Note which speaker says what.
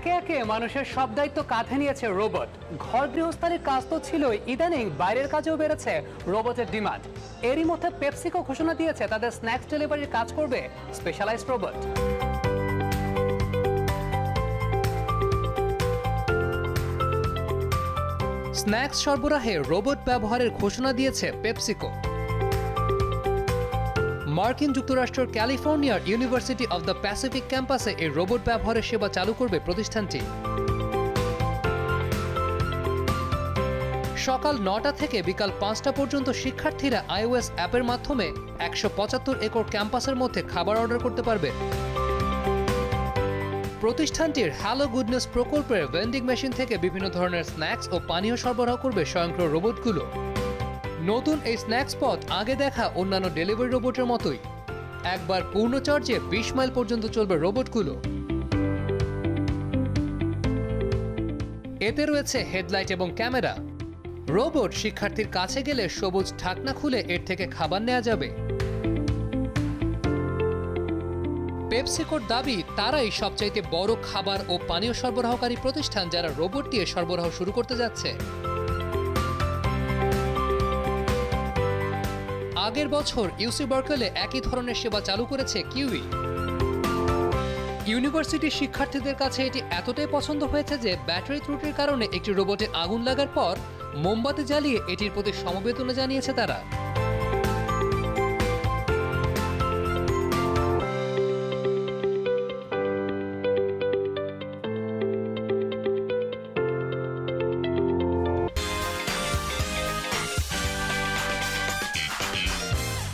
Speaker 1: একে একে মানুষের সব দায়িত্ব কাঁধে নিয়েছে রোবট। ঘর গৃহস্থালির কাজ তো ছিলই, ইদানিং বাইরের কাজেও বেড়েছে রোবটের ডিমান্ড। এরই মধ্যে পেপসিকো ঘোষণা দিয়েছে তাদের স্ন্যাক্স ডেলিভারির কাজ করবে স্পেশালাইজড রোবট। স্ন্যাক্স সরবরাহে রোবট ব্যবহারের ঘোষণা দিয়েছে পেপসিকো। মার্কিন যুক্তরাষ্ট্রের ক্যালিফোর্নিয়ার ইউনিভার্সিটি অব দ্য প্যাসিফিক ক্যাম্পাসে এই রোবট ব্যবহারের সেবা চালু করবে প্রতিষ্ঠানটি। সকাল ৯টা থেকে বিকাল ৫টা পর্যন্ত শিক্ষার্থীরা iOS অ্যাপের মাধ্যমে ১৭৫ একর ক্যাম্পাসের মধ্যে খাবার অর্ডার করতে পারবে। প্রতিষ্ঠানটির হ্যালো গুডনেস প্রকল্পের ভেন্ডিং মেশিন থেকে বিভিন্ন ধরনের স্ন্যাক্স ও পানীয় সরবরাহ করবে স্বয়ংক্রিয় রোবটগুলো। নতুন এই স্ন্যাক্স পথ আগে দেখা অন্যান্য ডেলিভারি রোবটের মতোই। একবার পূর্ণ চার্জে ২০ মাইল পর্যন্ত চলবে রোবটগুলো। এতে রয়েছে হেডলাইট এবং ক্যামেরা। রোবট শিক্ষার্থীর কাছে গেলে সবুজ ঢাকনা খুলে এর থেকে খাবার নেওয়া যাবে। পেপসিকোর দাবি, তারাই সবচাইতে বড় খাবার ও পানীয় সরবরাহকারী প্রতিষ্ঠান যারা রোবট দিয়ে সরবরাহ শুরু করতে যাচ্ছে। আগের বছর ইউসি বার্কলে একই ধরনের সেবা চালু করেছে কিউই। ইউনিভার্সিটির শিক্ষার্থীদের কাছে এটি এতটাই পছন্দ হয়েছে যে ব্যাটারি ত্রুটির কারণে একটি রোবটে আগুন লাগার পর মোমবাতি জ্বালিয়ে এটির প্রতি সমবেদনা জানিয়েছে তারা।